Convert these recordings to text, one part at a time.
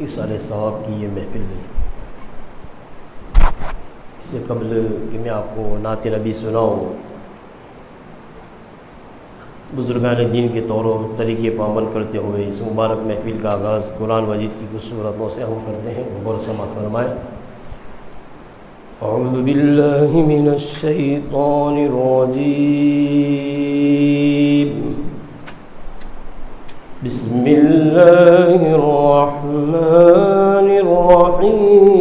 ایصال ثواب کی یہ محفل میں۔ اس سے قبل کہ میں آپ کو نعت نبی سناؤں، بزرگان دین کے طور و طریقے پر عمل کرتے ہوئے اس مبارک محفل کا آغاز قرآن مجید کی کچھ سورتوں سے ہم کرتے ہیں۔ غور سماعت فرمائیں۔ اعوذ باللہ من الشیطان الرجیم، بسم اللہ الرحمن الرحیم،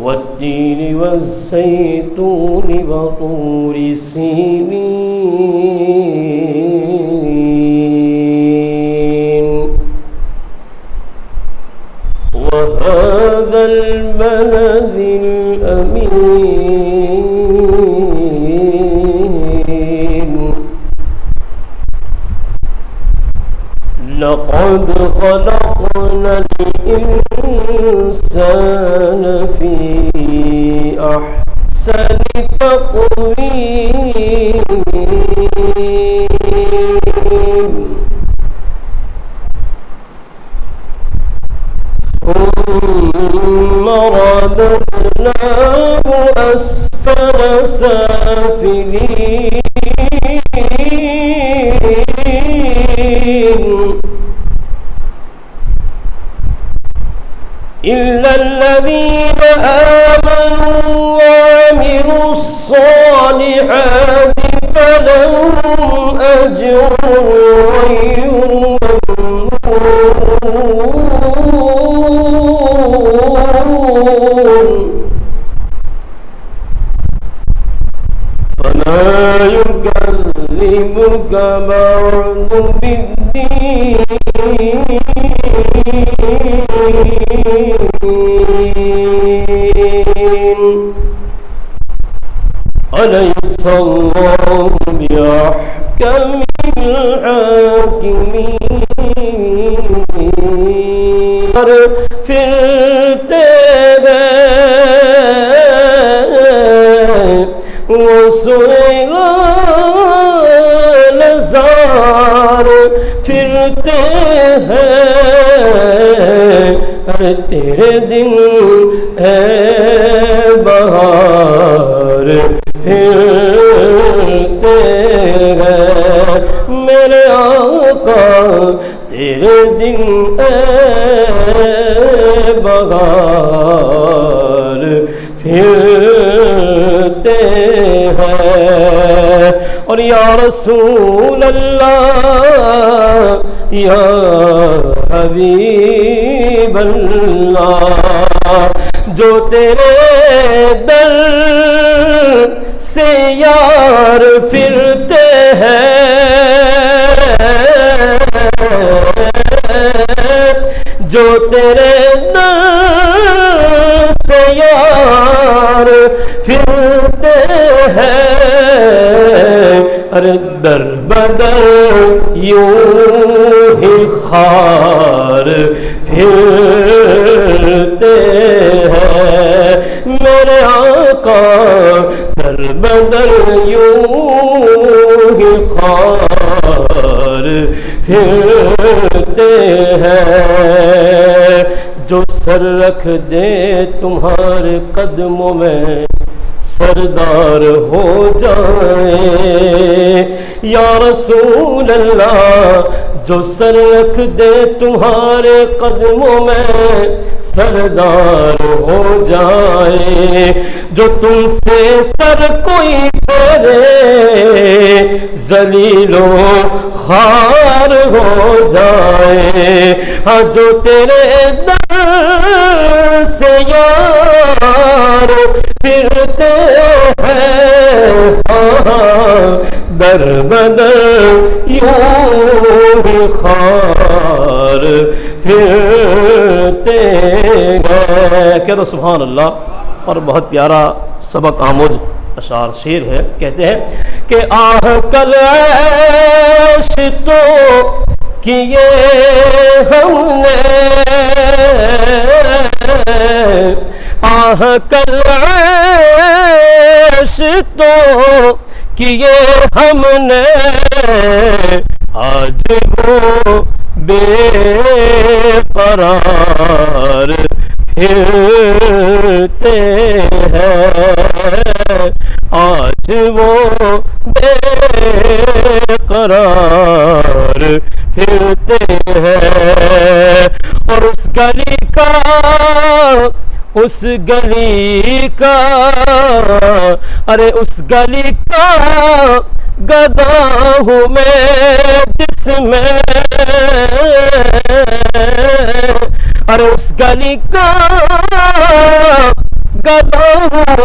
والتین والزیتون وطور سینین، وهذا البلد الأمين، لقد خلقنا الإنسان في أحسن تقويم، ثم رددناه أسفل سافلين، إلا الذين آمنوا وعملوا الصالحات فلهم أجر غير ممنون، فلا يكذبك بعد بالدين، أليس الله بأحكم الحاكمين، پھرتے گئے وہ سویران زار، پھرتے ہیں تیرے دن ہے بہار، پھرتے ہیں میرے آقا تیرے دن ہے بہار، پھرتے ہیں۔ اور یا رسول اللہ، یا حبیب اللہ، جو تیرے در سے یار پھرتے ہیں، جو تیرے در سے یار پھرتے ہیں، ارے در بدر یوں ہی خار پھرتے ہیں، میرے آقا در بدر یوں ہی خار پھرتے ہیں، جو سر رکھ دے تمہارے قدموں میں سردار ہو جائے، یا رسول اللہ، جو سر رکھ دے تمہارے قدموں میں سردار ہو جائے، جو تم سے سر کوئی پھیرے ذلیل و خوار ہو جائے، ہاں جو تیرے در سے یار پھرتے ہیں، در بدر یوں ہی خار پھرتے ہیں۔ کہہ دو سبحان اللہ۔ اور بہت پیارا سبق آموز اشعار شعر ہے، کہتے ہیں کہ آہ کل عیش تو کیے ہم نے، آہ کل عیش تو کیے ہم نے آج وہ بے قرار پھرتے ہیں، آج وہ بے قرار پھرتے ہیں، اور اس گلی کا ارے اس گلی کا گدا ہوں میں، جس میں ارے اس گلی کا گدا ہوں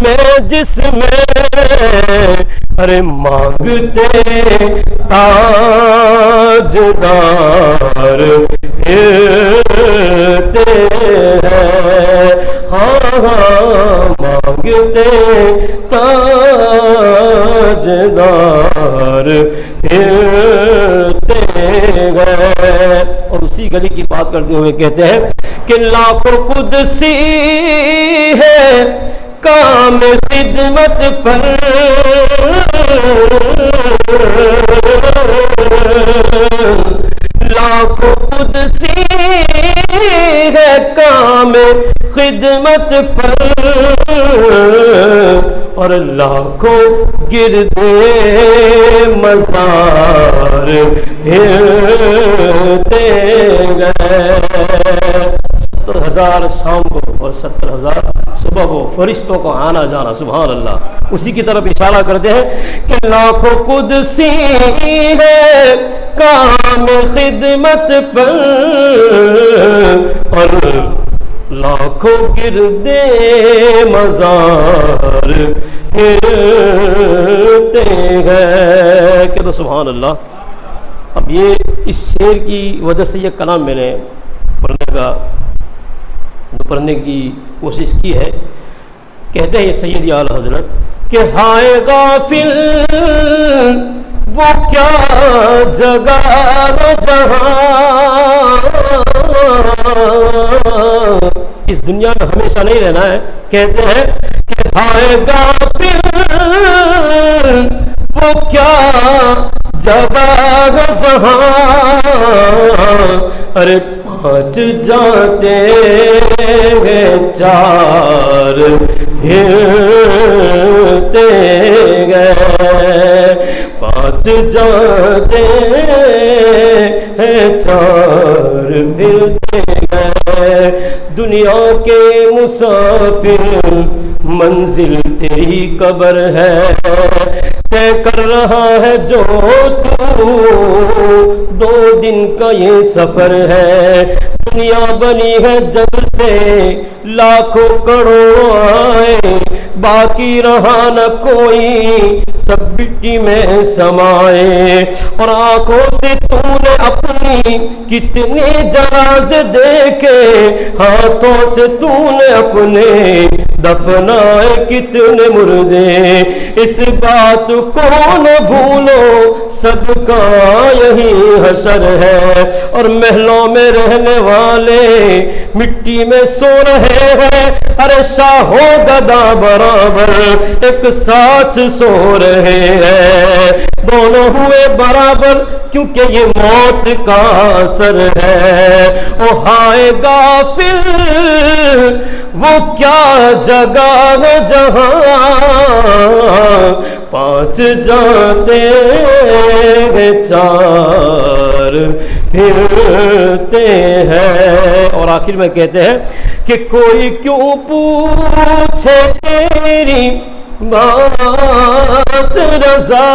میں، جس میں ارے مانگتے تاجدار پھرتے ہیں، ہاں مانگتے تاجدار پھرتے ہیں۔ اور اسی گلی کی بات کرتے ہوئے کہتے ہیں کہ لاکھوں قدسی ہے کام خدمت پر، لاکھوں قدسی ہے کام خدمت پر، اور لاکھوں گردے مزار پھرتے گئے۔ 70,000 شام کو اور 70,000 صبح کو فرشتوں کو آنا جانا، سبحان اللہ، اسی کی طرف اشارہ کرتے ہیں کہ لاکھوں قدسی ہے کام خدمت پر، اور لاکھوں گردے مزار پھرتے ہیں۔ کہ تو سبحان اللہ۔ اب یہ اس شعر کی وجہ سے یہ کلام میں نے پڑھنے کی کوشش کی ہے۔ کہتے ہیں یہ سیدی اعلی حضرت کہ ہائے غافل وہ کیا جگہ جہاں، اس دنیا میں ہمیشہ نہیں رہنا ہے۔ کہتے ہیں کہ ہائے غافل وہ کیا جگہ جہاں، ارے 5 جاتے ہیں 4 پھرتے گئے، 5 جاتے ہیں 4 پھرتے گئے، دنیا کے مسافر منزل تیری قبر ہے، طے کر رہا ہے جو تو 2 دن کا یہ سفر ہے، دنیا بنی ہے جب سے لاکھوں کروڑ آئے، باقی رہا نہ کوئی سب مٹی میں سمائے، اور آنکھوں سے تو نے اپنی کتنے جنازے دیکھے، ہاتھوں سے تو نے اپنے دفنائے کتنے مردے، اس بات کو نہ بھولو سب کا یہی حشر ہے، اور محلوں میں رہنے والے مٹی میں سو رہے ہیں، ارے شاہو گدا برابر ایک ساتھ سو رہے ہیں، دونوں ہوئے برابر کیونکہ یہ موت کا اثر ہے۔ او ہائے غافل وہ کیا جگہ ہے جہاں 5 جاتے ہیں 4 پھرتے ہیں۔ اور آخر میں کہتے ہیں کہ کوئی کیوں پوچھے تیری بات رضا،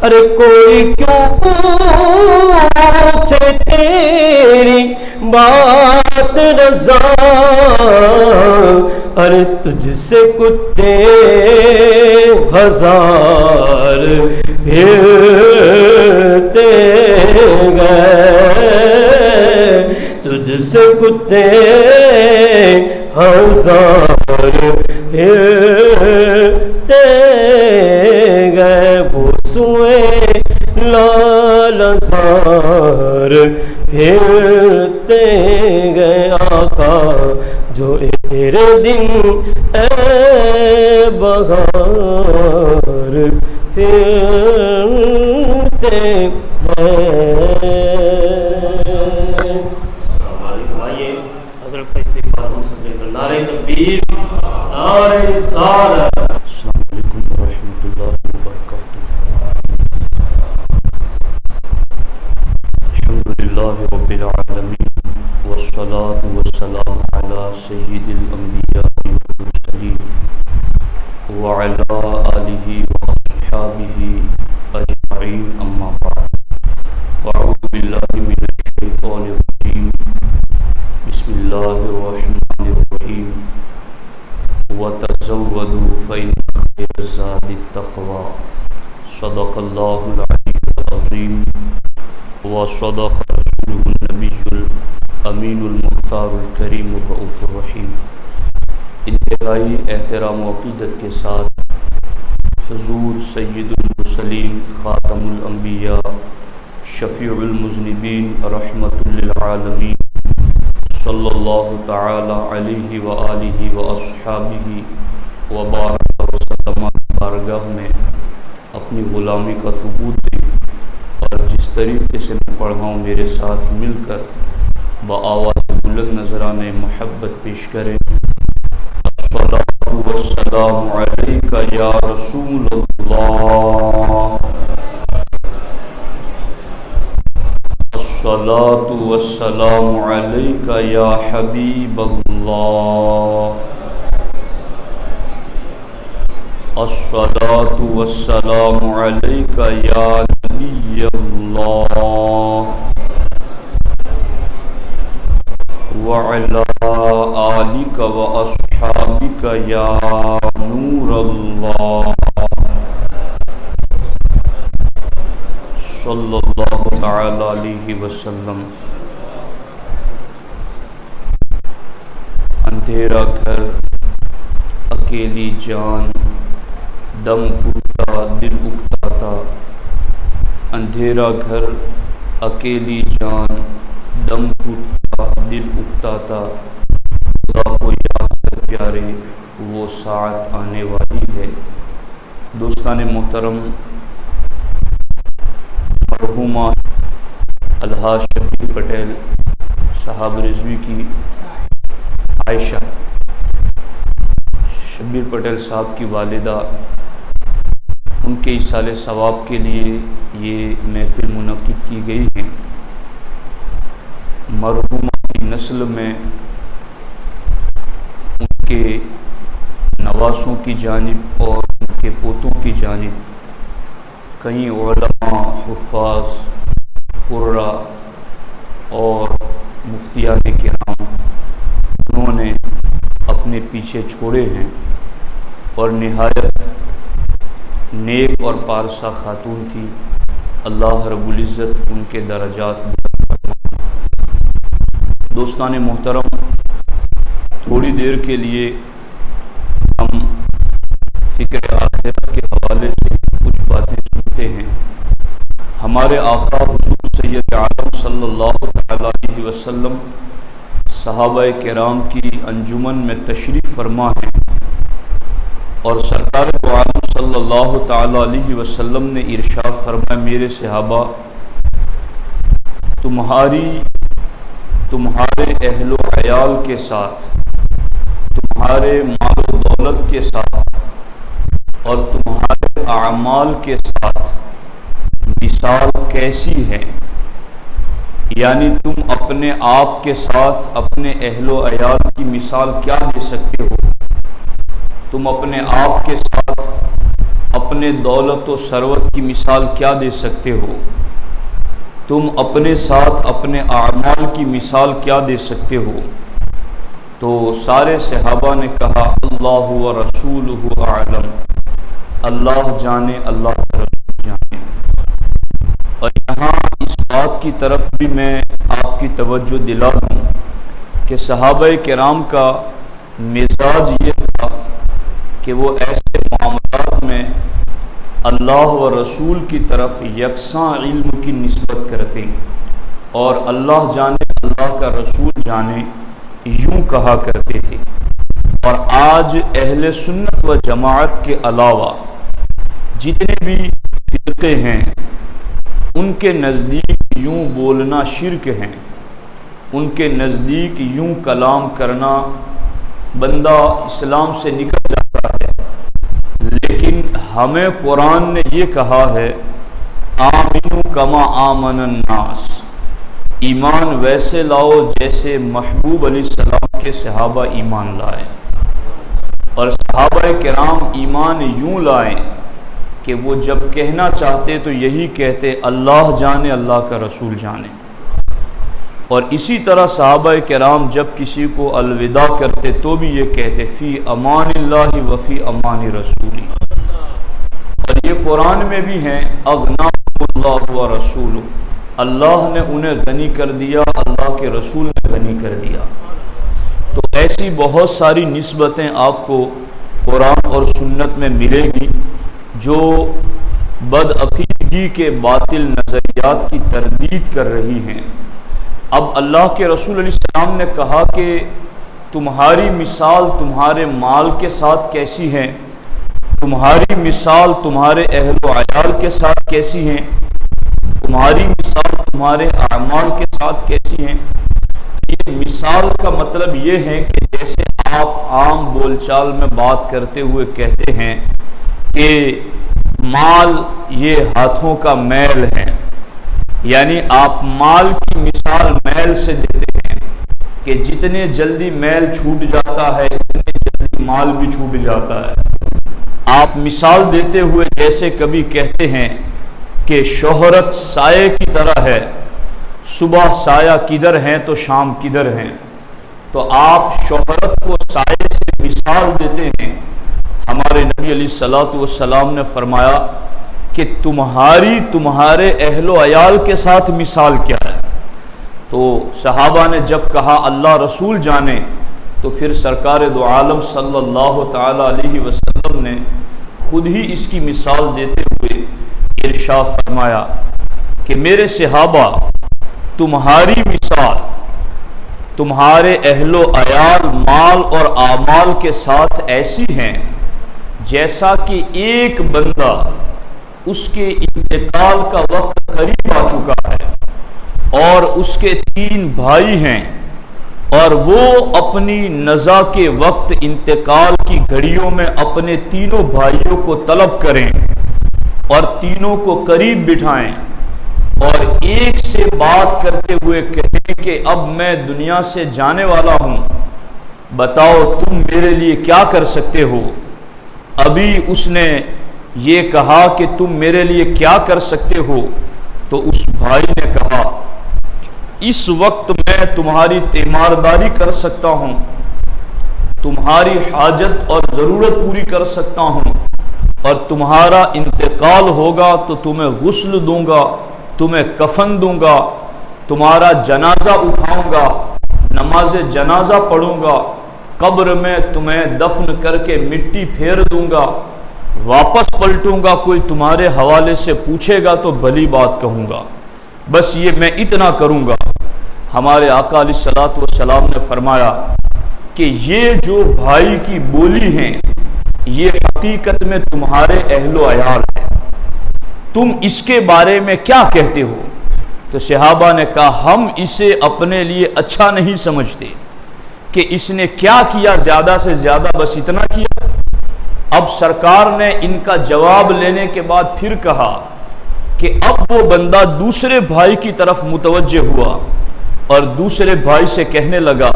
ارے کوئی کیوں پوچھے تیری بات رضا، ارے تجھ سے کتے 1000 پھرتے گئے، تجھ سے کتے 1000 پھرتے گئے، وہ سوئے لالزار پھرتے گئے، آقا جو تیرے دن اے بہار پھرتے ہیں۔ السلام علیکم، آئیے حضرت کا استقبال ہم سب نے کرنا۔ نعرہ تکبیر، نعرہ رسالت۔ السلام علیکم ورحمۃ اللہ وبرکاتہ۔ الحمد للہ رب العالمین والصلاة والسلام علی سید الانبیاء والمرسلین وعلی آلہ واصحابہ اجمعین، اما بعد، فاعوذ باللہ من الشیطان الرجیم، بسم اللہ الرحمن الرحیم، وتزودوا فإن خیر الزاد التقوی، صدق اللہ العلی العظیم وصدق رسوله النبی الامین المختار الکریم الرؤوف الرحیم۔ انتہائی احترام و عقیدت کے ساتھ حضور سید المرسلین، خاتم الانبیاء، شفیع المذنبین، رحمت للعالمین، صلی اللہ تعالی علیہ وآلہ واصحابہ وبارک وسلم کی بارگاہ میں اپنی غلامی کا ثبوت دیں، اور جس طریقے سے میں پڑھا ہوں میرے ساتھ مل کر بآواز بلند نذرانے محبت پیش کریں۔ الصلاۃ والسلام علیک یا رسول اللہ، الصلاۃ والسلام علیک یا حبیب اللہ، الصلاۃ والسلام علیک یا نبی اللہ، وعلی آلک واصحابک یا نور اللہ، صلی اللہ تعالی علیہ وسلم۔ اندھیرا گھر اکیلی جان، دم گھٹتا دل اکتا تھا، اندھیرا گھر اکیلی جان، دم گھٹتا دل اکتا تھا، خدا کو یاد کر پیارے وہ ساعت آنے والی ہے۔ دوستان محترم، مرحومہ الحاج شبیر پٹیل صاحب رضوی کی عائشہ شبیر پٹیل صاحب کی والدہ، ان کے ایصال ثواب کے لیے یہ محفل منعقد کی گئی ہے۔ مرحومہ کی نسل میں ان کے نواسوں کی جانب اور ان کے پوتوں کی جانب کئی علماء، حفاظ، قراء اور مفتیان کرام انہوں نے اپنے پیچھے چھوڑے ہیں، اور نہایت نیک اور پارسا خاتون تھی۔ اللہ رب العزت ان کے درجات بلند فرمائے۔ دوستان محترم، تھوڑی دیر کے لیے ہم فکر آخرت کے حوالے سے کچھ باتیں سنتے ہیں۔ ہمارے آقا حضور سید عالم صلی اللہ علیہ وسلم صحابہ کرام کی انجمن میں تشریف فرما ہیں، اور سرکار دو عالم صلی اللہ تعالی علیہ وسلم نے ارشاد فرمایا، میرے صحابہ، تمہارے اہل و عیال کے ساتھ، تمہارے مال و دولت کے ساتھ اور تمہارے اعمال کے ساتھ مثال کیسی ہے؟ یعنی تم اپنے آپ کے ساتھ اپنے اہل و عیال کی مثال کیا دے سکتے ہو؟ تم اپنے آپ کے ساتھ اپنے دولت و ثروت کی مثال کیا دے سکتے ہو؟ تم اپنے ساتھ اپنے اعمال کی مثال کیا دے سکتے ہو؟ تو سارے صحابہ نے کہا، اللہ و رسولہ اعلم، اللہ جانے، اللہ کا رسول جانے۔ اور یہاں اس بات کی طرف بھی میں آپ کی توجہ دلا دوں کہ صحابہ کرام کا مزاج یہ تھا کہ وہ ایسے معاملات میں اللہ و رسول کی طرف یکساں علم کی نسبت کرتے، اور اللہ جانے، اللہ کا رسول جانے، یوں کہا کرتے تھے، اور آج اہل سنت و جماعت کے علاوہ جتنے بھی فرقے ہیں ان کے نزدیک یوں بولنا شرک ہے، ان کے نزدیک یوں کلام کرنا بندہ اسلام سے نکل جاتا ہے۔ لیکن ہمیں قرآن نے یہ کہا ہے آمنو کما آمن الناس، ایمان ویسے لاؤ جیسے محبوب علیہ السلام کے صحابہ ایمان لائے، اور صحابہ کرام ایمان یوں لائیں کہ وہ جب کہنا چاہتے تو یہی کہتے اللہ جانے اللہ کا رسول جانے، اور اسی طرح صحابہ کرام جب کسی کو الوداع کرتے تو بھی یہ کہتے فی امان اللہ و فی امان رسولی، اور یہ قرآن میں بھی ہیں اغناہم اللہ و رسول، اللہ نے انہیں غنی کر دیا، اللہ کے رسول نے غنی کر دیا۔ تو ایسی بہت ساری نسبتیں آپ کو قرآن اور سنت میں ملے گی جو بدعقیدگی کے باطل نظریات کی تردید کر رہی ہیں۔ اب اللہ کے رسول علیہ السلام نے کہا کہ تمہاری مثال تمہارے مال کے ساتھ کیسی ہے، تمہاری مثال تمہارے اہل و عیال کے ساتھ کیسی ہے، تمہاری مثال تمہارے اعمال کے ساتھ کیسی ہیں۔ یہ مثال کا مطلب یہ ہے کہ جیسے آپ عام بول چال میں بات کرتے ہوئے کہتے ہیں کہ مال یہ ہاتھوں کا میل ہے، یعنی آپ مال کی مثال میل سے دیتے ہیں کہ جتنے جلدی میل چھوٹ جاتا ہے اتنے جلدی مال بھی چھوٹ جاتا ہے۔ آپ مثال دیتے ہوئے جیسے کبھی کہتے ہیں کہ شہرت سائے کی طرح ہے، صبح سایہ کدھر ہیں تو شام کدھر ہیں، تو آپ شہرت کو سائے سے مثال دیتے ہیں۔ ہمارے نبی علیہ الصلوۃ والسلام نے فرمایا کہ تمہارے اہل و عیال کے ساتھ مثال کیا ہے؟ تو صحابہ نے جب کہا اللہ رسول جانے تو پھر سرکار دو عالم صلی اللہ تعالی علیہ وسلم نے خود ہی اس کی مثال دیتے ہوئے ارشاد فرمایا کہ میرے صحابہ تمہاری مثال تمہارے اہل و عیال مال اور اعمال کے ساتھ ایسی ہیں جیسا کہ ایک بندہ اس کے انتقال کا وقت قریب آ چکا ہے اور اس کے 3 بھائی ہیں، اور وہ اپنی نزا کے وقت انتقال کی گھڑیوں میں اپنے تینوں بھائیوں کو طلب کریں اور تینوں کو قریب بٹھائیں اور ایک سے بات کرتے ہوئے کہیں کہ اب میں دنیا سے جانے والا ہوں، بتاؤ تم میرے لیے کیا کر سکتے ہو؟ ابھی اس نے یہ کہا کہ تم میرے لیے کیا کر سکتے ہو، تو اس بھائی نے کہا اس وقت میں تمہاری تیمارداری کر سکتا ہوں، تمہاری حاجت اور ضرورت پوری کر سکتا ہوں، اور تمہارا انتقال ہوگا تو تمہیں غسل دوں گا، تمہیں کفن دوں گا، تمہارا جنازہ اٹھاؤں گا، نماز جنازہ پڑھوں گا، قبر میں تمہیں دفن کر کے مٹی پھیر دوں گا، واپس پلٹوں گا، کوئی تمہارے حوالے سے پوچھے گا تو بھلی بات کہوں گا، بس یہ میں اتنا کروں گا۔ ہمارے آقا علیہ الصلوۃ والسلام نے فرمایا کہ یہ جو بھائی کی بولی ہیں یہ حقیقت میں تمہارے اہل و عیال ہیں، تم اس کے بارے میں کیا کہتے ہو؟ تو صحابہ نے کہا ہم اسے اپنے لیے اچھا نہیں سمجھتے کہ اس نے کیا کیا، زیادہ سے زیادہ بس اتنا کیا۔ اب سرکار نے ان کا جواب لینے کے بعد پھر کہا کہ اب وہ بندہ دوسرے بھائی کی طرف متوجہ ہوا اور دوسرے بھائی سے کہنے لگا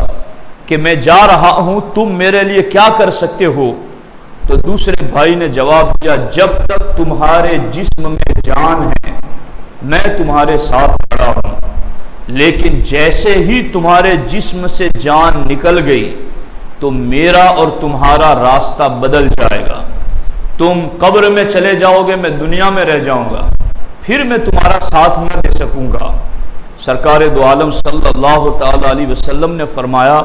کہ میں جا رہا ہوں، تم میرے لیے کیا کر سکتے ہو؟ تو دوسرے بھائی نے جواب دیا جب تک تمہارے جسم میں جان ہے میں تمہارے ساتھ کھڑا ہوں، لیکن جیسے ہی تمہارے جسم سے جان نکل گئی تو میرا اور تمہارا راستہ بدل جائے گا، تم قبر میں چلے جاؤ گے، میں دنیا میں رہ جاؤں گا، پھر میں تمہارا ساتھ نہ دے سکوں گا۔ سرکار دو عالم صلی اللہ تعالی علیہ وسلم نے فرمایا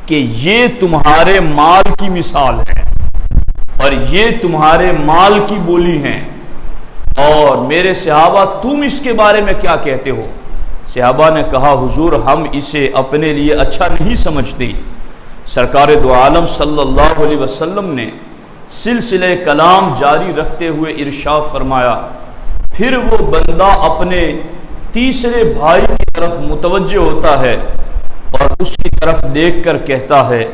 کہ یہ تمہارے مال کی مثال ہے اور یہ تمہارے مال کی بولی ہیں، اور میرے صحابہ تم اس کے بارے میں کیا کہتے ہو؟ صحابہ نے کہا حضور ہم اسے اپنے لیے اچھا نہیں سمجھتے۔ سرکار دو عالم صلی اللہ علیہ وسلم نے سلسلہ کلام جاری رکھتے ہوئے ارشاد فرمایا، پھر وہ بندہ اپنے تیسرے بھائی کی طرف متوجہ ہوتا ہے اور اس کی طرف دیکھ کر کہتا ہے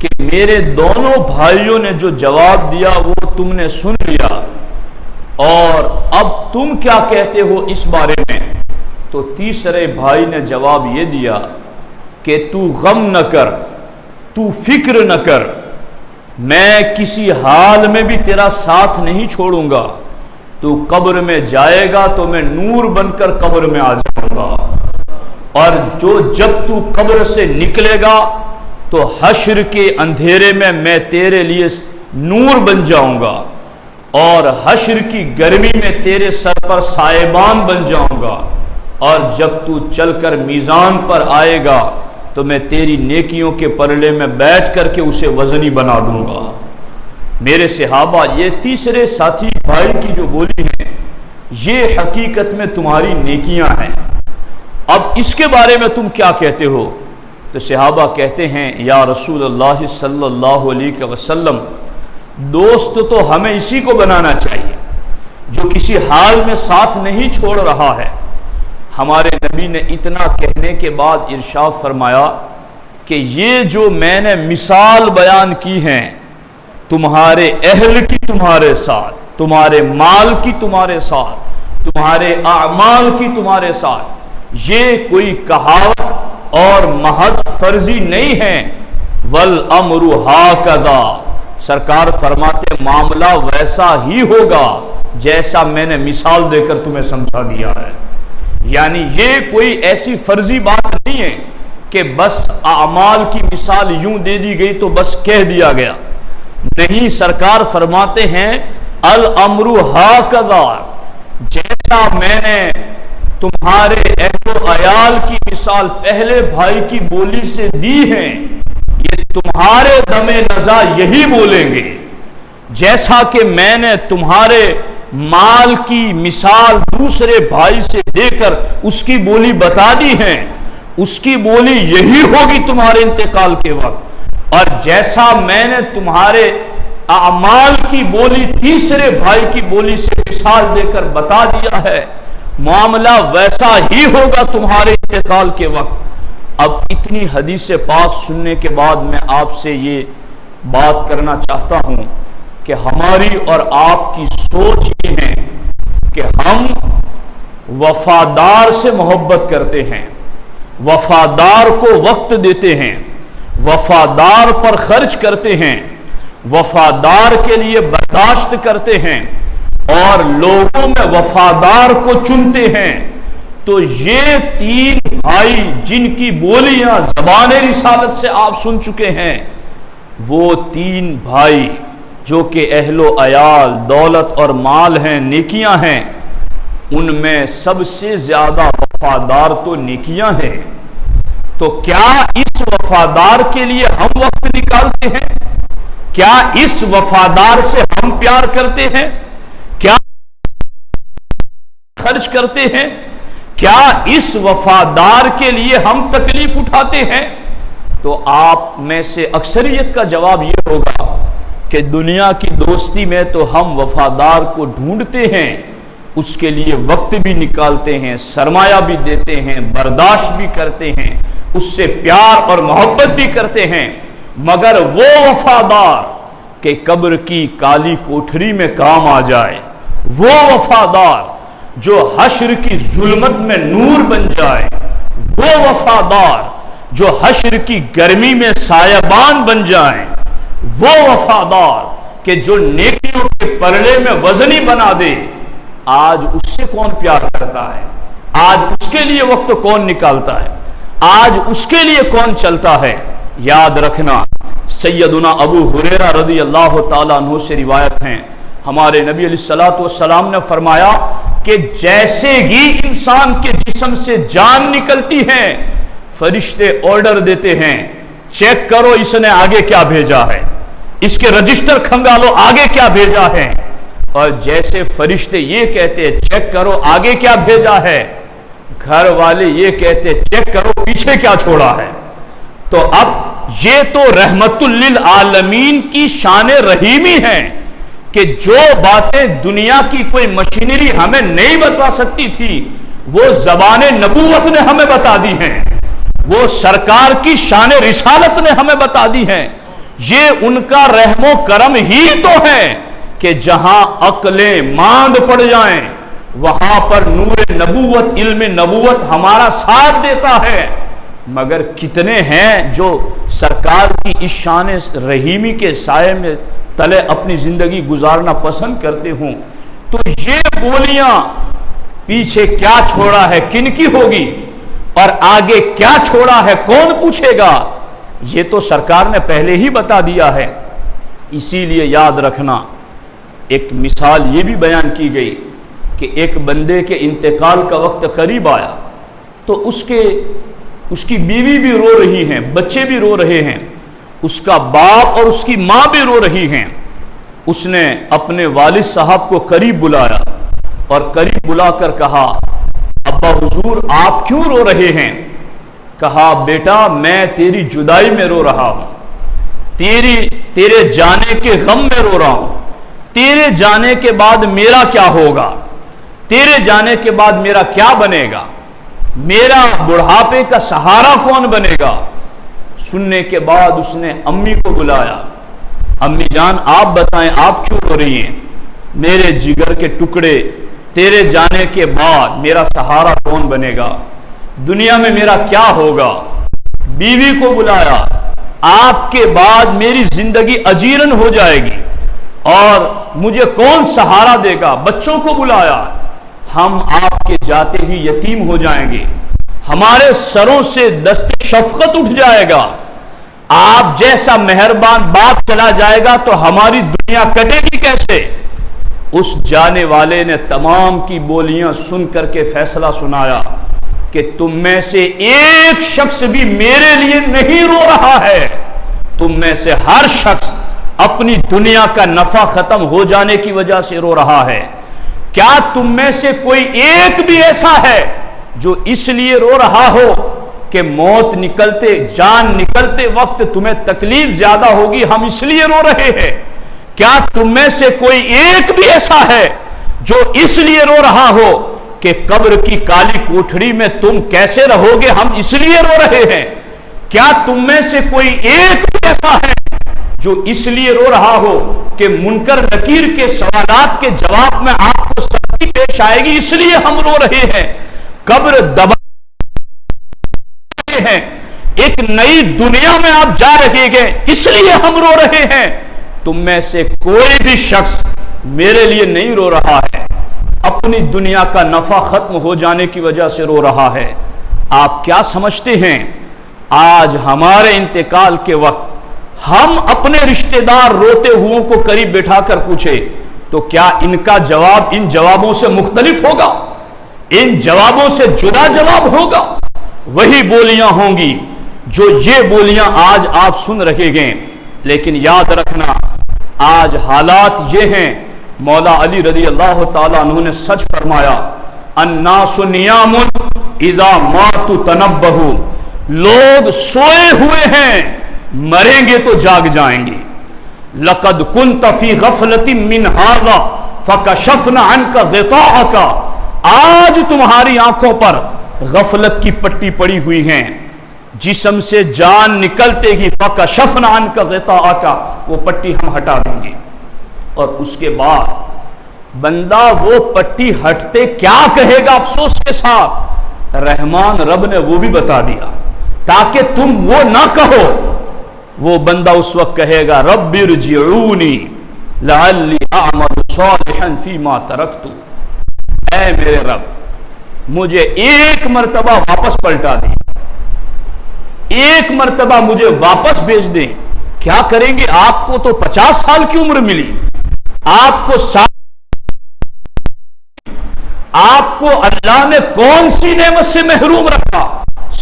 کہ میرے دونوں بھائیوں نے جو جواب دیا وہ تم نے سن لیا، اور اب تم کیا کہتے ہو اس بارے میں؟ تو تیسرے بھائی نے جواب یہ دیا کہ تو غم نہ کر، تو فکر نہ کر، میں کسی حال میں بھی تیرا ساتھ نہیں چھوڑوں گا، تو قبر میں جائے گا تو میں نور بن کر قبر میں آ جاؤں گا، اور جب تو قبر سے نکلے گا تو حشر کے اندھیرے میں میں تیرے لیے نور بن جاؤں گا، اور حشر کی گرمی میں تیرے سر پر سائبان بن جاؤں گا، اور جب تو چل کر میزان پر آئے گا تو میں تیری نیکیوں کے پلڑے میں بیٹھ کر کے اسے وزنی بنا دوں گا۔ میرے صحابہ، یہ تیسرے ساتھی بھائی کی جو بولی ہے یہ حقیقت میں تمہاری نیکیاں ہیں، اب اس کے بارے میں تم کیا کہتے ہو؟ تو صحابہ کہتے ہیں یا رسول اللہ صلی اللہ علیہ وسلم، دوست تو ہمیں اسی کو بنانا چاہیے جو کسی حال میں ساتھ نہیں چھوڑ رہا ہے۔ ہمارے نبی نے اتنا کہنے کے بعد ارشاد فرمایا کہ یہ جو میں نے مثال بیان کی ہیں تمہارے اہل کی تمہارے ساتھ، تمہارے مال کی تمہارے ساتھ، تمہارے اعمال کی تمہارے ساتھ، یہ کوئی کہاوت اور محض فرضی نہیں ہے۔ والامر ہاکذا، سرکار فرماتے معاملہ ویسا ہی ہوگا جیسا میں نے مثال دے کر تمہیں سمجھا دیا ہے۔ یعنی یہ کوئی ایسی فرضی بات نہیں ہے کہ بس اعمال کی مثال یوں دے دی گئی تو بس کہہ دیا گیا، نہیں، سرکار فرماتے ہیں الامر ہاکذا، جیسا میں نے تمہارے اہل و عیال کی مثال پہلے بھائی کی بولی سے دی ہے، یہ تمہارے دم نزا یہی بولیں گے، جیسا کہ میں نے تمہارے مال کی مثال دوسرے بھائی سے دے کر اس کی بولی بتا دی ہے، اس کی بولی یہی ہوگی تمہارے انتقال کے وقت، اور جیسا میں نے تمہارے اعمال کی بولی تیسرے بھائی کی بولی سے مثال دے کر بتا دیا ہے، معاملہ ویسا ہی ہوگا تمہارے انتقال کے وقت۔ اب اتنی حدیث پاک سننے کے بعد میں آپ سے یہ بات کرنا چاہتا ہوں کہ ہماری اور آپ کی سوچ یہ ہے کہ ہم وفادار سے محبت کرتے ہیں، وفادار کو وقت دیتے ہیں، وفادار پر خرچ کرتے ہیں، وفادار کے لیے برداشت کرتے ہیں، اور لوگوں میں وفادار کو چنتے ہیں۔ تو یہ تین بھائی جن کی بولیاں زبان رسالت سے آپ سن چکے ہیں، وہ تین بھائی جو کہ اہل و عیال، دولت اور مال ہیں، نیکیاں ہیں، ان میں سب سے زیادہ وفادار تو نیکیاں ہیں۔ تو کیا اس وفادار کے لیے ہم وقت نکالتے ہیں؟ کیا اس وفادار سے ہم پیار کرتے ہیں؟ کیا خرچ کرتے ہیں؟ کیا اس وفادار کے لیے ہم تکلیف اٹھاتے ہیں؟ تو آپ میں سے اکثریت کا جواب یہ ہوگا کہ دنیا کی دوستی میں تو ہم وفادار کو ڈھونڈتے ہیں، اس کے لیے وقت بھی نکالتے ہیں، سرمایہ بھی دیتے ہیں، برداشت بھی کرتے ہیں، اس سے پیار اور محبت بھی کرتے ہیں، مگر وہ وفادار کہ قبر کی کالی کوٹھری میں کام آ جائے، وہ وفادار جو حشر کی ظلمت میں نور بن جائے، وہ وفادار جو حشر کی گرمی میں سایبان بن جائیں، وہ وفادار کہ جو نیکیوں کے پلڑے میں وزنی بنا دے، آج اس سے کون پیار کرتا ہے؟ آج اس کے لیے وقت کون نکالتا ہے؟ آج اس کے لیے کون چلتا ہے؟ یاد رکھنا، سیدنا ابو ہریرہ رضی اللہ تعالیٰ عنہ سے روایت ہیں، ہمارے نبی علیہ الصلوۃ والسلام نے فرمایا کہ جیسے ہی انسان کے جسم سے جان نکلتی ہے، فرشتے آرڈر دیتے ہیں چیک کرو اس نے آگے کیا بھیجا ہے، اس کے رجسٹر کھنگالو آگے کیا بھیجا ہے، اور جیسے فرشتے یہ کہتے چیک کرو آگے کیا بھیجا ہے، گھر والے یہ کہتے چیک کرو پیچھے کیا چھوڑا ہے. تو اب یہ تو رحمت للعالمین کی شان رحیمی ہے کہ جو باتیں دنیا کی کوئی مشینری ہمیں نہیں بتا سکتی تھی وہ زبان نبوت نے ہمیں بتا دی ہیں، وہ سرکار کی شان رسالت نے ہمیں بتا دی ہیں. یہ ان کا رحم و کرم ہی تو ہے کہ جہاں عقلیں ماند پڑ جائیں وہاں پر نور نبوت علم نبوت ہمارا ساتھ دیتا ہے. مگر کتنے ہیں جو سرکار کی اس شان رحیمی کے سائے میں تلے اپنی زندگی گزارنا پسند کرتے ہوں. تو یہ بولیاں پیچھے کیا چھوڑا ہے کن کی ہوگی اور آگے کیا چھوڑا ہے کون پوچھے گا، یہ تو سرکار نے پہلے ہی بتا دیا ہے. اسی لیے یاد رکھنا، ایک مثال یہ بھی بیان کی گئی کہ ایک بندے کے انتقال کا وقت قریب آیا تو اس کی بیوی بھی رو رہی ہیں، بچے بھی رو رہے ہیں، اس کا باپ اور اس کی ماں بھی رو رہی ہیں. اس نے اپنے والد صاحب کو قریب بلایا اور قریب بلا کر کہا ابا حضور آپ کیوں رو رہے ہیں؟ کہا بیٹا میں تیری جدائی میں رو رہا ہوں، تیرے جانے کے غم میں رو رہا ہوں. تیرے جانے کے بعد میرا کیا ہوگا، تیرے جانے کے بعد میرا کیا بنے گا، میرا بڑھاپے کا سہارا کون بنے گا. سننے کے بعد اس نے امی کو بلایا، امی جان آپ بتائیں آپ کیوں رو رہی ہیں؟ میرے جگر کے ٹکڑے تیرے جانے کے بعد میرا سہارا کون بنے گا، دنیا میں میرا کیا ہوگا. بیوی کو بلایا، آپ کے بعد میری زندگی اجیرن ہو جائے گی اور مجھے کون سہارا دے گا. بچوں کو بلایا، ہم آپ کے جاتے ہی یتیم ہو جائیں گے، ہمارے سروں سے دست شفقت اٹھ جائے گا. آپ جیسا مہربان باپ چلا جائے گا تو ہماری دنیا کٹے گی کیسے. اس جانے والے نے تمام کی بولیاں سن کر کے فیصلہ سنایا کہ تم میں سے ایک شخص بھی میرے لیے نہیں رو رہا ہے، تم میں سے ہر شخص اپنی دنیا کا نفع ختم ہو جانے کی وجہ سے رو رہا ہے. کیا تم میں سے کوئی ایک بھی ایسا ہے جو اس لیے رو رہا ہو کہ موت نکلتے جان نکلتے وقت تمہیں تکلیف زیادہ ہوگی ہم اس لیے رو رہے ہیں؟ کیا تم میں سے کوئی ایک بھی ایسا ہے جو اس لیے رو رہا ہو کہ قبر کی کالی کوٹھڑی میں تم کیسے رہو گے ہم اس لیے رو رہے ہیں؟ کیا تم میں سے کوئی ایک بھی ایسا ہے جو اس لیے رو رہا ہو کہ منکر نکیر کے سوالات کے جواب میں آپ کو سختی پیش آئے گی اس لیے ہم رو رہے ہیں؟ قبر دبا ہیں، ایک نئی دنیا میں آپ جا رہے گے اس لیے ہم رو رہے ہیں. تم میں سے کوئی بھی شخص میرے لیے نہیں رو رہا ہے، اپنی دنیا کا نفع ختم ہو جانے کی وجہ سے رو رہا ہے. آپ کیا سمجھتے ہیں آج ہمارے انتقال کے وقت ہم اپنے رشتہ دار روتے ہوئوں کو قریب بٹھا کر پوچھے تو کیا ان کا جواب ان جوابوں سے مختلف ہوگا، ان جوابوں سے جدا جواب ہوگا؟ وہی بولیاں ہوں گی جو یہ بولیاں آج آپ سن رہے گے. لیکن یاد رکھنا آج حالات یہ ہیں، مولا علی رضی اللہ تعالیٰ عنہ نے سچ فرمایا الناس نیام اذا ماتوا تنبہوا، لوگ سوئے ہوئے ہیں مریں گے تو جاگ جائیں گے. لقد كنت في غفلة من هذا فكشفنا عنك غطاءك، آج تمہاری آنکھوں پر غفلت کی پٹی پڑی ہوئی ہیں، جسم سے جان نکلتے ہی فکشفنا عنک غطاءک، وہ پٹی ہم ہٹا دیں گے. اور اس کے بعد بندہ وہ پٹی ہٹتے کیا کہے گا افسوس کے ساتھ، رحمان رب نے وہ بھی بتا دیا تاکہ تم وہ نہ کہو. وہ بندہ اس وقت کہے گا رب ارجعونی لعلی اعمل صالحا فیما ترکت، اے میرے رب مجھے ایک مرتبہ واپس پلٹا دیں، ایک مرتبہ مجھے واپس بھیج دیں. کیا کریں گے؟ آپ کو تو 50 سال کی عمر ملی، آپ کو اللہ نے کون سی نعمت سے محروم رکھا،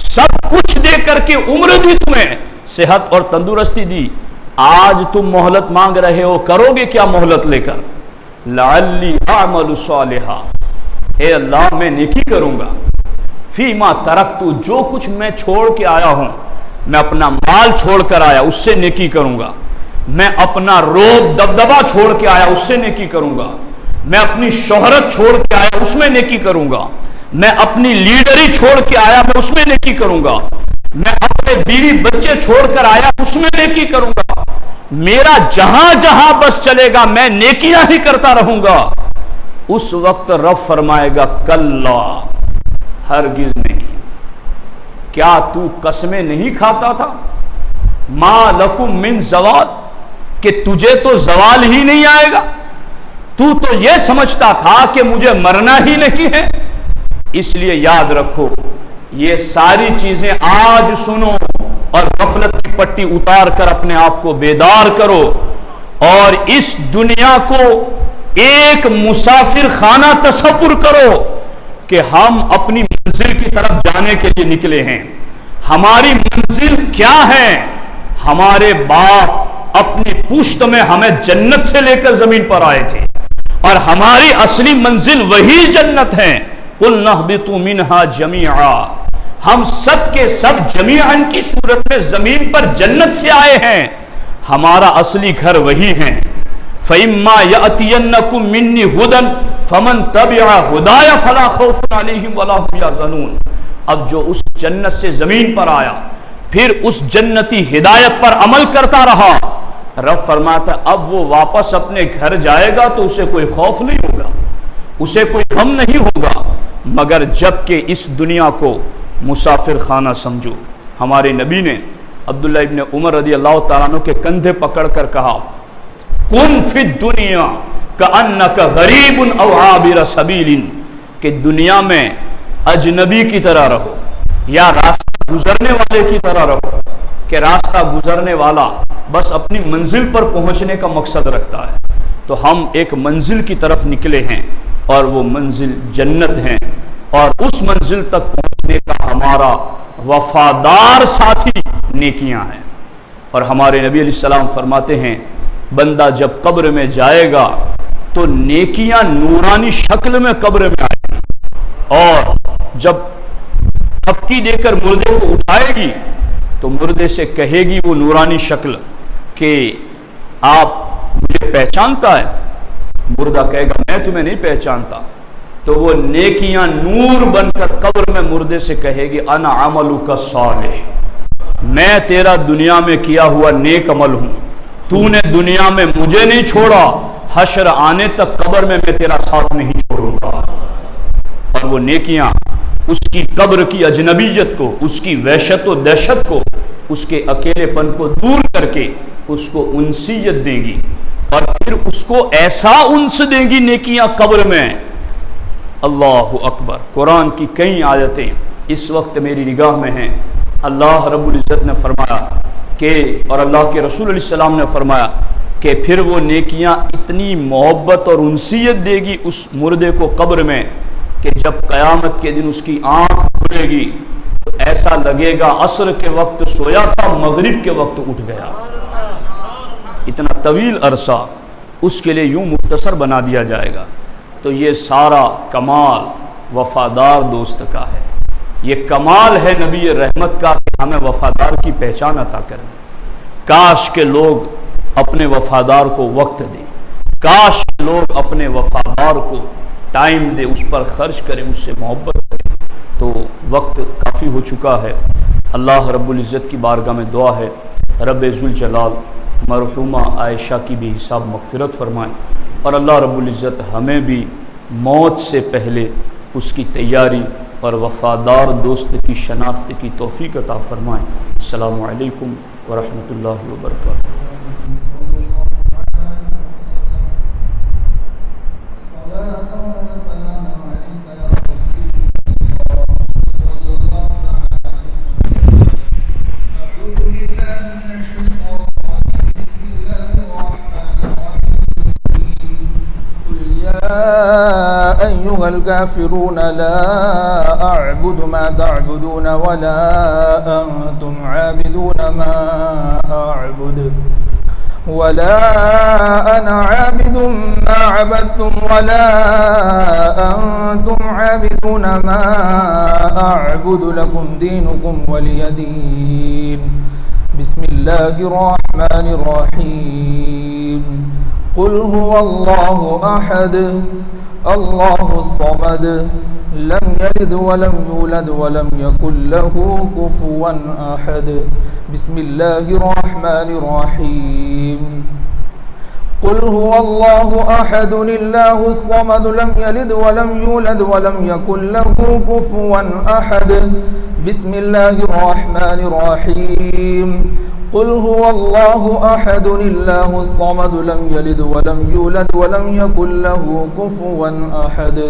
سب کچھ دے کر کے عمر دی تمہیں، صحت اور تندرستی دی. آج تم مہلت مانگ رہے ہو، کرو گے کیا مہلت لے کر؟ لعلی اعمل صالحا، اے اللہ میں نیکی کروں گا، فیما ترکتو، جو کچھ میں چھوڑ کے آیا ہوں، میں اپنا مال چھوڑ کر آیا اس سے نیکی کروں گا، میں اپنا روب دبدبا چھوڑ کے آیا اس سے نیکی کروں گا، میں اپنی شہرت چھوڑ کے آیا اس میں نیکی کروں گا، میں اپنی لیڈری چھوڑ کے آیا میں اس میں نیکی کروں گا، میں اپنے بیوی بچے چھوڑ کر آیا اس میں نیکی کروں گا، میرا جہاں جہاں بس چلے گا میں نیکیاں ہی کرتا رہوں گا۔ اس وقت رب فرمائے گا کلا، ہرگز نہیں، کیا تو قسمیں نہیں کھاتا تھا؟ ما لکم من زوال، کہ تجھے تو زوال ہی نہیں آئے گا، تو یہ سمجھتا تھا کہ مجھے مرنا ہی نہیں ہے۔ اس لیے یاد رکھو، یہ ساری چیزیں آج سنو اور غفلت کی پٹی اتار کر اپنے آپ کو بیدار کرو، اور اس دنیا کو ایک مسافر خانہ تصور کرو کہ ہم اپنی منزل کی طرف جانے کے لیے نکلے ہیں۔ ہماری منزل کیا ہے؟ ہمارے باپ اپنی پشت میں ہمیں جنت سے لے کر زمین پر آئے تھے، اور ہماری اصلی منزل وہی جنت ہے۔ قُلْنَا اهْبِطُوا مِنْهَا جَمِيعًا، ہم سب کے سب جمیعاً کی صورت میں زمین پر جنت سے آئے ہیں، ہمارا اصلی گھر وہی ہے۔ فَإِمَّا يَأْتِيَنَّكُم مِّنِّي هُدًى فَمَن تَبِعَ هُدَايَ فَلَا خَوْفٌ عَلَيْهِمْ وَلَا هُمْ يَحْزَنُونَ۔ اب جو اس جنت سے زمین پر آیا، پھر اس جنتی ہدایت پر عمل کرتا رہا، رب فرماتا ہے اب وہ واپس اپنے گھر جائے گا تو اسے کوئی خوف نہیں ہوگا، اسے کوئی غم نہیں ہوگا، مگر جب کہ اس دنیا کو مسافر خانہ سمجھو۔ ہمارے نبی نے عبداللہ ابن عمر رضی اللہ تعالیٰ عنہ کے کندھے پکڑ کر کہا کن فی الدنیا کأنک غریب او عابر سبیل، کہ دنیا میں اجنبی کی طرح رہو یا راستہ گزرنے والے کی طرح رہو، کہ راستہ گزرنے والا بس اپنی منزل پر پہنچنے کا مقصد رکھتا ہے، تو ہم ایک منزل کی طرف نکلے ہیں اور وہ منزل جنت ہیں، اور اس منزل تک پہنچنے کا ہمارا وفادار ساتھی نیکیاں ہیں۔ اور ہمارے نبی علیہ السلام فرماتے ہیں بندہ جب قبر میں جائے گا تو نیکیاں نورانی شکل میں قبر میں آئیں گی، اور جب تھپکی دے کر مردے کو اٹھائے گی تو مردے سے کہے گی وہ نورانی شکل کہ آپ مجھے پہچانتا ہے؟ مردہ کہے گا میں تمہیں نہیں پہچانتا، تو وہ نیکیاں نور بن کر قبر میں مردے سے کہے گی انا عملک صالح، میں تیرا دنیا میں کیا ہوا نیک عمل ہوں، تو نے دنیا میں مجھے نہیں چھوڑا، حشر آنے تک قبر میں تیرا ساتھ نہیں چھوڑوں گا۔ اور وہ نیکیاں اس کی قبر کی اجنبیت کو، اس کی وحشت و دہشت کو، اس کے اکیلے پن کو دور کر کے اس کو انسیت دیں گی، اور پھر اس کو ایسا انس دیں گی نیکیاں قبر میں۔ اللہ اکبر۔ قرآن کی کئی آیتیں اس وقت میری نگاہ میں ہیں۔ اللہ رب العزت نے فرمایا کہ، اور اللہ کے رسول علیہ السلام نے فرمایا کہ پھر وہ نیکیاں اتنی محبت اور انسیت دے گی اس مردے کو قبر میں کہ جب قیامت کے دن اس کی آنکھ کھلے گی تو ایسا لگے گا عصر کے وقت سویا تھا، مغرب کے وقت اٹھ گیا۔ اتنا طویل عرصہ اس کے لیے یوں مختصر بنا دیا جائے گا۔ تو یہ سارا کمال وفادار دوست کا ہے، یہ کمال ہے نبی رحمت کا کہ ہمیں وفادار کی پہچان عطا کر دے۔ کاش کے لوگ اپنے وفادار کو وقت دیں، کاش کے لوگ اپنے وفادار کو ٹائم دے، اس پر خرچ کریں، اس سے محبت کریں۔ تو وقت کافی ہو چکا ہے۔ اللہ رب العزت کی بارگاہ میں دعا ہے رب ذوالجلال مرحومہ عائشہ کی بھی حساب مغفرت فرمائیں، اور اللہ رب العزت ہمیں بھی موت سے پہلے اس کی تیاری اور وفادار دوست کی شناخت کی توفیق عطا فرمائیں۔ السلام علیکم ورحمۃ اللہ وبرکاتہ۔ أيها الكافرون لا أعبد ما تعبدون ولا أنتم عابدون ما أعبد ولا أنا عابد ما عبدتم ولا أنتم عابدون ما أعبد لكم دينكم ولي دين. بسم الله الرحمن الرحيم. قل هو الله أحد الله الصمد لم يلد ولم يولد ولم يكن له كفوا أحد. بسم الله الرحمن الرحيم. قل هو الله أحد الله الصمد لم يلد ولم يولد ولم يكن له كفوا أحد. بسم الله الرحمن الرحيم. قل هو الله أحد الله الصمد لم يلد ولم يولد ولم يكن له كفوا أحد.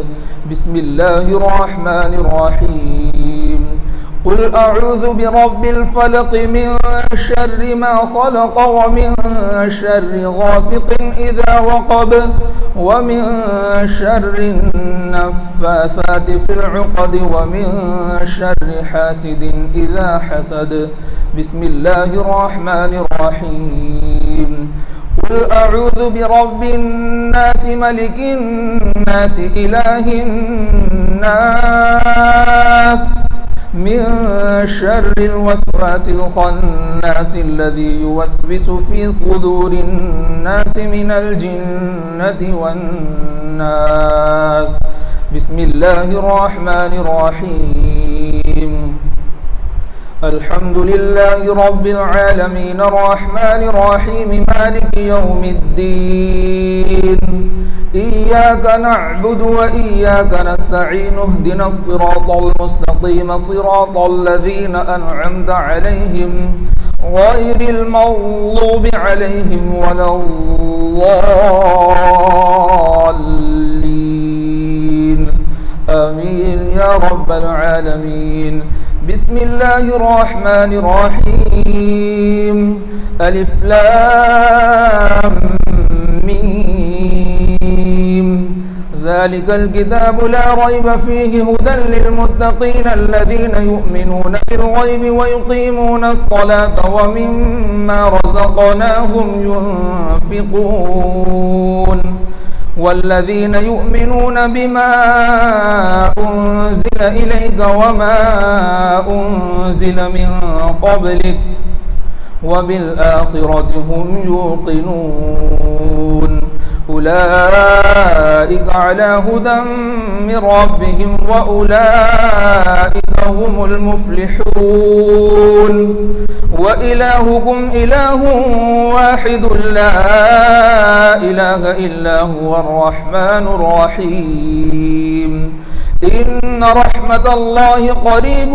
بسم الله الرحمن الرحيم. قل أعوذ برب الفلق من شر ما خلق ومن شر غاسق إذا وقب ومن شر النفاثات في العقد ومن شر حاسد إذا حسد. بسم الله الرحمن الرحيم. قل أعوذ برب الناس ملك الناس إله الناس من شر الوسواس الخناس الذي يوسوس في صدور الناس من الجنة والناس. بسم الله الرحمن الرحيم. الحمد لله رب العالمين الرحمن الرحيم مالك يوم الدين. إياك نعبد وإياك نستعين اهدنا الصراط المستقيم صراط الذين أنعمت عليهم غير المغضوب عليهم ولا الضالين آمين يا رب العالمين. بسم الله الرحمن الرحيم. ألف لام ميم. ذلك الكتاب لا ريب فيه هدى للمتقين الذين يؤمنون بالغيب ويقيمون الصلاة ومما رزقناهم ينفقون. والذين يؤمنون بما أنزل إليك وما أنزل من قبلك وبالآخرة هم يوقنون. أولئك على هدى من ربهم وأولئك هم المفلحون. وإلهكم إله واحد لا إله إلا هو الرحمن الرحيم. إن رحمة الله قريب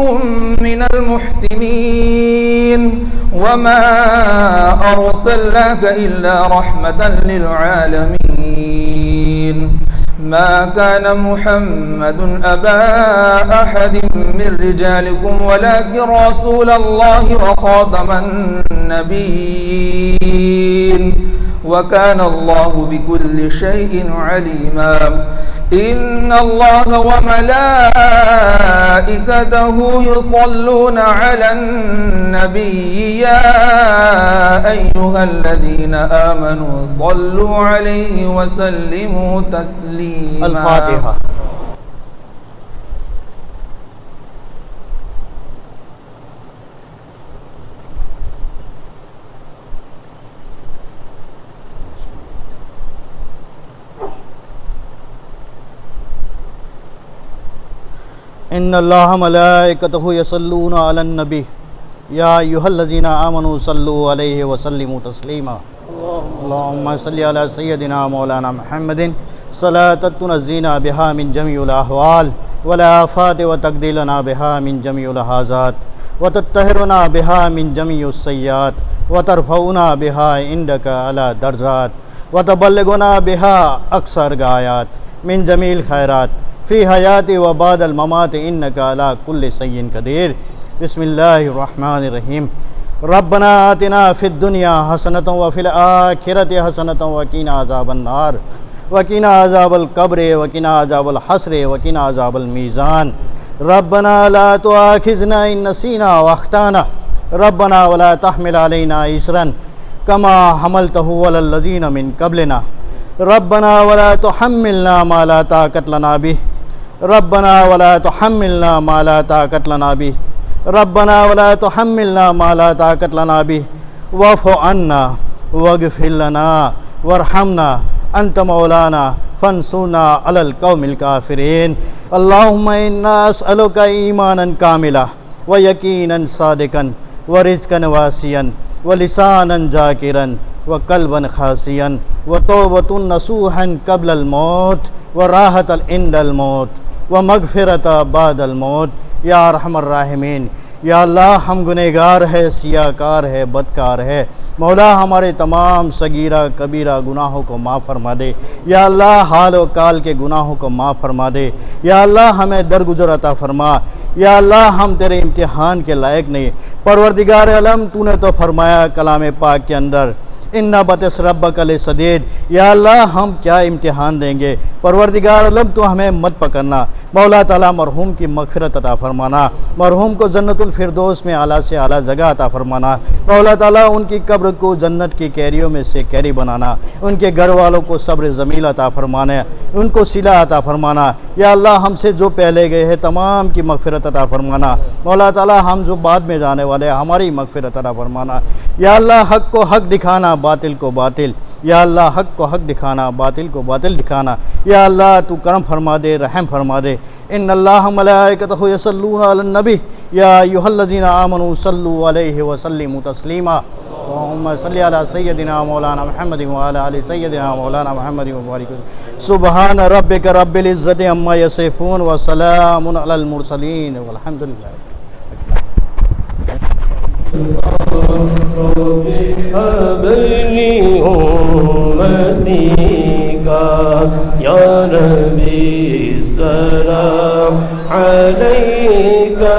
من المحسنين وما أرسلناك إلا رحمة للعالمين. ما كان محمد أبا أحد من رجالكم ولكن رسول الله وخاتم النبيين وكان الله بكل شيء عليما. إن الله وملائكته يصلون على النبي يا أيها الذين آمنوا صلوا عليه وسلموا تسليما. الفاتحة. ان اللہ ملائکتہ یصلون علی النبی یا ایھا الذین آمنوا صلوا علیہ وسلموا تسلیما. اللہم صلی علی سیدنا مولانا محمد صلاۃ تنجینا بہا من جمیع الاحوال والآفات وتقضی لنا بہا من جمیع الحاجات وتطہرنا بہا من جمیع السیئات وترفعنا بہا عندک اعلی درجات وتبلغنا بہا اقصى الغایات من جمیع الخیرات فی حیات و بعد الممات انک علی کل شیء قدیر. بسم اللہ الرحمن الرحیم. ربنا آتنا فی الدنیا حسنۃ وفی الآخرۃ حسنۃ وقنا عذاب النار وقنا عذاب القبر وقنا عذاب الحشر وقنا عذاب المیزان. ربنا لا تؤاخذنا ان نسینا واخطانا ربنا ولا تحمل علینا اصرا كما حملته على الذين من قبلنا ربنا ولا تحملنا ما لا طاقة لنا به ربنا ولا تحملنا ما لا طاقة لنا به ربنا ولا تحملنا ما لا طاقة لنا به واعف عنا واغفر لنا وارحمنا أنت مولانا فانصرنا على القوم الكافرين اللهم إنا أسألك إيمانا كاملا ويقينا صادقا ورزقا واسعا ولسانا ذاكرا وقلبا خاشعا وتوبة نصوحا قبل الموت وراحة عند الموت ومغفرة بعد الموت یا ارحم الراحمین۔ یا اللہ ہم گنہگار ہے، سیاہ کار ہے، بدکار ہے، مولا ہمارے تمام صغیرہ کبیرہ گناہوں کو معاف فرما دے۔ یا اللہ حال و کال کے گناہوں کو معاف فرما دے۔ یا اللہ ہمیں درگزر عطا فرما۔ یا اللہ ہم تیرے امتحان کے لائق نہیں۔ پروردگار عالم تو نے تو فرمایا کلام پاک کے اندر ان بطش ربک لشدید، یا اللہ ہم کیا امتحان دیں گے، پروردگار عالم تو ہمیں مت پکڑنا۔ مولا تعالیٰ مرحوم کی مغفرت عطا فرمانا، مرحوم کو جنت الفردوس میں اعلیٰ سے اعلیٰ جگہ عطا فرمانا۔ مولا تعالیٰ ان کی قبر کو جنت کی کیریوں میں سے کیری بنانا، ان کے گھر والوں کو صبر جمیل عطا فرمانا، ان کو صلہ عطا فرمانا۔ یا اللہ ہم سے جو پہلے گئے ہیں تمام کی مغفرت عطا فرمانا۔ مولا تعالیٰ ہم جو بعد میں جانے والے ہیں ہماری مغفرت عطا فرمانا۔ یا اللہ حق کو حق دکھانا، باطل کو باطل، یا اللہ حق کو حق دکھانا، باطل کو باطل دکھانا۔ یا اللہ تو کرم فرما دے، رحم فرما دے۔ ان اللہ ملائکتہ یصلون علی النبی یا ایھا الذین آمنوا صلوا علیہ وسلموا تسلیما۔ اللہم صلی علی سیدنا مولانا محمد وعلی آل سیدنا مولانا محمد وبارک وسلم۔ سبحان ربک رب العزۃ عما یصفون وسلام علی المرسلین والحمد للہ۔ ابنی امتی کا یا نبی سلام علیکہ،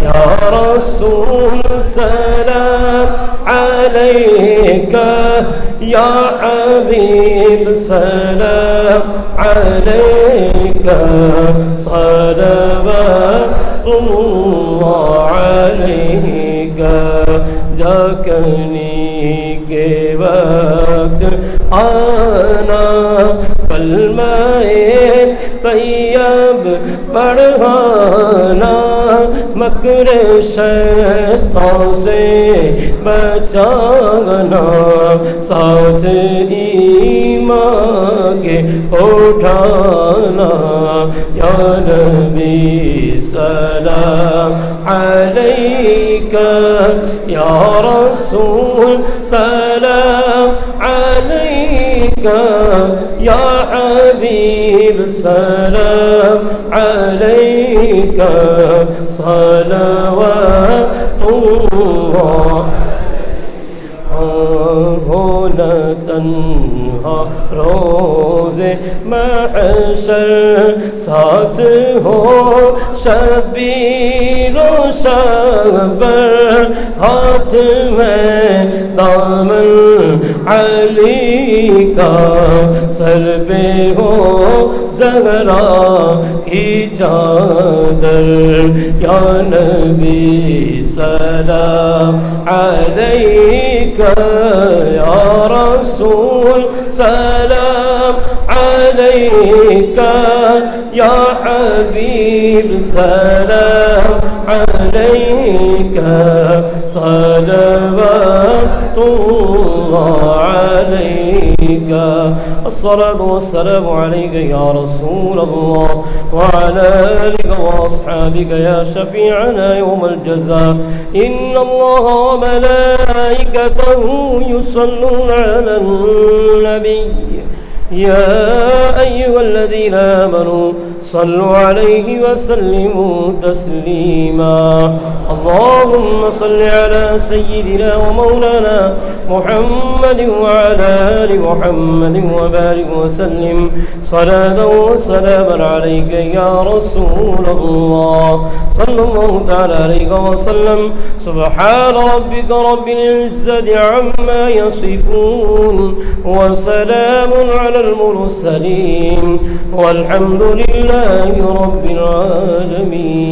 یا رسول سلام علیکہ، یا حبیب سلام علیکہ، صلوات اللہ علیہ۔ جاکنی کے وقت آنا، کلمہ طیب پڑھانا، مکر شیطان سے بچانا، ساتھ ایمان کے اٹھانا۔ یا نبی سلام علیکہ، یا رسول سلام علیکہ، یا حبیب سلام علیکہ، صلوات اللہ۔ ہو نہ تنہا روز محشر، ساتھ ہو شبیر و شبر، ہاتھ میں دامن علی کا، سر پہ ہو زہرا کی چادر۔ یا نبی سلام علیکہ، یا رسول سلام علیکہ، یا حبیب سلام علیکہ، صلوات اللہ علیکہ۔ الصلاة والسلام عليك يا رسول الله وعلى آلك وأصحابك يا شفيعنا يوم الجزاء. إن الله وملائكته يصلون على النبي يا أيها الذين آمنوا صلوا عليه وسلموا تسليما. اللهم صل على سيدنا ومولانا محمد وعلى آل محمد وبارك وسلم صلاة وسلاما عليك يا رسول الله صلى الله تعالى عليه وسلم. سبحان ربك رب العزة عما يصفون وسلام على المرسلين والحمد لله رب العالمين.